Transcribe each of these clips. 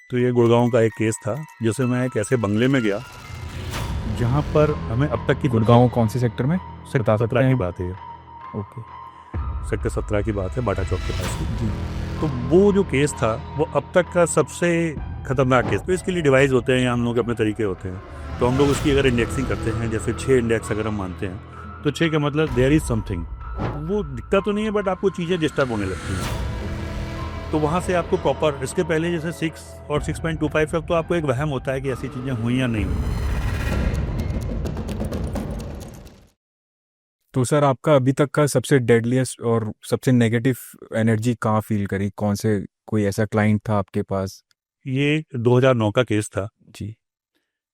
तो ये गुड़गांव का एक केस था, जैसे मैं एक ऐसे बंगले में गया जहाँ पर हमें अब तक की गुड़गांव कौन से सेक्टर में सेक्टर बता सकते 17 की हैं? बात है ये। ओके। सेक्टर 17 की बात है, बाटा चौक के पास की। जी। तो वो जो केस था वो अब तक का सबसे खतरनाक केस। तो इसके लिए डिवाइस होते हैं या हम लोगों के अपने तरीके होते हैं। तो हम लोग उसकी अगर इंडेक्सिंग करते हैं, जैसे 6 इंडेक्स अगर हम मानते हैं तो 6 का मतलब देयर इज समथिंग। वो दिखता तो नहीं है बट आपको चीज़ें डिस्टर्ब होने लगती हैं। तो वहाँ से आपको प्रॉपर, इसके पहले जैसे 6 और 6.25 तक तो आपको एक वहम होता है कि ऐसी चीज़ें हुई या नहीं हुई। तो सर, आपका अभी तक का सबसे डेडलीस्ट और सबसे नेगेटिव एनर्जी कहाँ फील करी? कौन से कोई ऐसा क्लाइंट था आपके पास? ये 2009 का केस था। जी।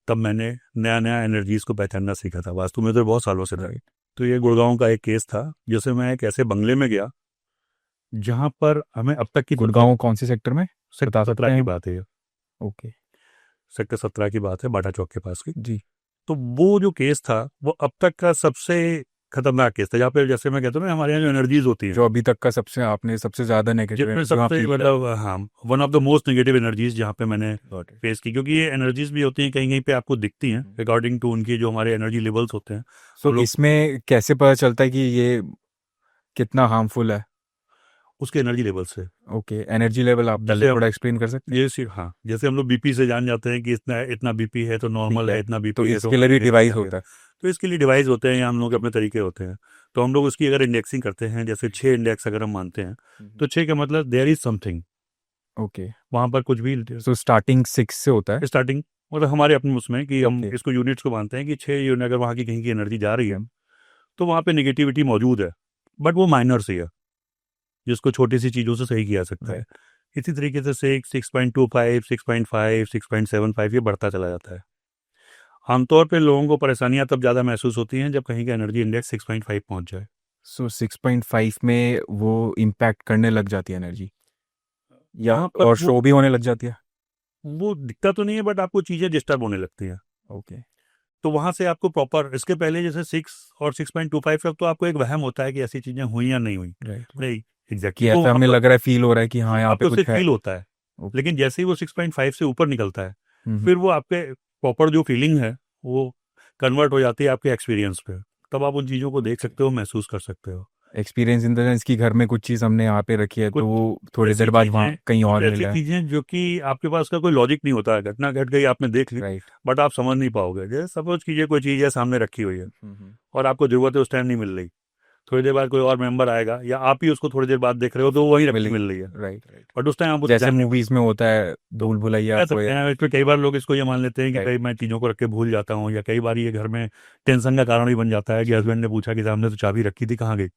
तब मैंने नया नया एनर्जीज को पहचानना सीखा था। वास्तव में तो बहुत सालों से था। राइट। तो ये गुड़गांव का एक केस था, जैसे मैं एक ऐसे बंगले में गया जहाँ पर हमें अब तक की गुड़गांव कौन से सेक्टर में सेक्टर बता सकते 17 की हैं? बात है ये। ओके। सेक्टर 17 की बात है, बाटा चौक के पास की। जी। तो वो जो केस था वो अब तक का सबसे खतरनाक केस था, जहाँ पे जैसे मैं कहता हूँ ना, हमारे यहाँ जो एनर्जीज होती हैं, जो अभी तक का सबसे आपने सबसे ज़्यादा नेगेटिव जिसमें जो आप सबसे फील मतलब हाँ, one of the most negative energies जहाँ पे मैंने कर। फेस की। क्योंकि ये एनर्जीज भी होती हैं, कहीं कहीं पे आपको दिखती हैं अकॉर्डिंग टू उनकी जो हमारे एनर्जी लेवल्स होते हैं। सो हम लोग इसमें कैसे पता चलता है कि ये कितना हार्मफुल है? उसके एनर्जी लेवल से, ओके, एनर्जी लेवल आप पहले जैसे हम थोड़ा एक्सप्लेन कर सकते हैं? ये सिर्फ हाँ, जैसे हम लोग बीपी से जान जाते हैं कि इतना इतना बीपी है तो ठीक नॉर्मल है, है। इतना तो बीपी है तो इसके लिए भी डिवाइस चाहिए। होता है? तो इसके लिए डिवाइस होते हैं या हम लोग के अपने तरीके होते हैं। तो हम लोग उसकी अगर इंडेक्सिंग करते हैं, जैसे 6 इंडेक्स अगर हम मानते हैं तो 6 का मतलब देयर इज समथिंग। ओके। वहाँ पर कुछ भी सो स्टार्टिंग 6 से होता है? स्टार्टिंग, मतलब हमारे अपने उसमें कि हम ओके। इसको यूनिट्स को मानते हैं कि 6 यूनिट अगर वहाँ की कहीं की एनर्जी जा रही ठीक है है। तो वहाँ पे नेगेटिविटी मौजूद है, बट वो माइनर सी है, जिसको छोटी सी चीज़ों से सही किया जा सकता है। राइट। इसी तरीके से 6.25, 6.5, 6.75 ये बढ़ता चला जाता है। आमतौर पे लोगों को परेशानियां तब ज़्यादा महसूस होती हैं जब कहीं का एनर्जी इंडेक्स 6.5 पहुंच जाए। सो 6.5 में वो इम्पैक्ट करने लग जाती है एनर्जी, या वहाँ पर और शो भी होने लग जाती है? वो दिखता तो नहीं है बट आपको चीज़ें डिस्टर्ब होने लगती हैं। ओके। तो वहाँ से आपको प्रॉपर, इसके पहले जैसे 6 और 6.25 तक तो आपको एक वहम होता है कि ऐसी चीज़ें हुई या नहीं हुई। राइट। नहीं, कि एग्जैक्टली वो ऐसा वहाँ हमें पर लग रहा है, फील हो रहा है कि हाँ, यहाँ पे आपको कुछ सिर्फ है। फील होता है। ओके। लेकिन जैसे ही वो 6.5 से ऊपर निकलता है, हम्म। फिर वो आपके प्रॉपर जो फीलिंग है वो कन्वर्ट हो जाती है आपके एक्सपीरियंस पे। तब आप उन चीज़ों को देख सकते हो, महसूस कर सकते हो। एक्सपीरियंस इन द सेंस कि घर में कुछ चीज़ हमने यहाँ पे रखी है कुछ तो वो थोड़ी ऐसी देर बाद वहाँ चीजें कहीं कुछ और ऐसी मिला है। चीजें जो कि आपके पास का कोई लॉजिक नहीं होता है, घटना घट गई आपने देख ली, राइट। बट आप समझ नहीं पाओगे। जैसे सपोज कीजिए कोई चीज़ है सामने रखी हुई है और आपको जरूरत है, उस टाइम नहीं मिल रही, थोड़ी देर बाद कोई और मेंबर आएगा या आप ही उसको थोड़ी देर बाद देख रहे हो तो वो वहीं रखी मिली। मिल रही है, राइट, राइट। बट उस टाइम आप उसे जैसे ध्यान नहीं। मूवीज में होता है, तो भूल भुलैया कह कोई। सकते हैं, इसमें कई बार लोग इसको ये मान लेते हैं कि राइट। भाई मैं चीज़ों को रख के भूल जाता हूँ, या कई बार ये घर में टेंशन का कारण भी बन जाता है कि हस्बैंड ने पूछा कि सामने तो चाबी रखी थी, कहाँ गई।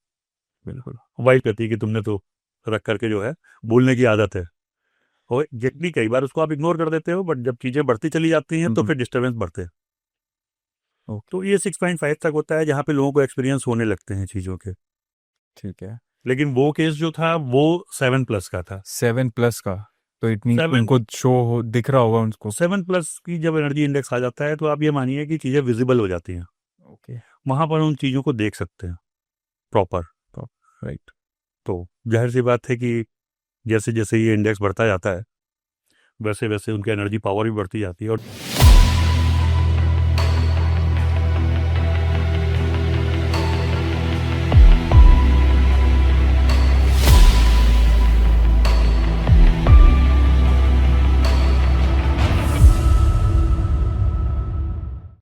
बिल्कुल। वाइफ कहती है कि तुमने तो रख करके जो है भूलने की आदत है। और एग्जैक्टली कई बार उसको आप इग्नोर कर देते हो, बट जब चीज़ें बढ़ती चली जाती हैं तो फिर डिस्टर्बेंस बढ़ते हैं। ओके। तो ये 6.5 तक होता है जहाँ पे लोगों को एक्सपीरियंस होने लगते हैं चीज़ों के। ठीक है। लेकिन वो केस जो था वो 7+ का था। 7+ का? तो इट मीन सेवन उनको शो हो दिख रहा होगा उनको? 7+ की जब एनर्जी इंडेक्स आ जाता है तो आप ये मानिए कि चीज़ें विजिबल हो जाती हैं। ओके। वहाँ पर उन चीज़ों को देख सकते हैं प्रॉपर। तो राइट। तो जाहिर सी बात है कि जैसे जैसे ये इंडेक्स बढ़ता जाता है वैसे वैसे उनकी एनर्जी पावर भी बढ़ती जाती है। और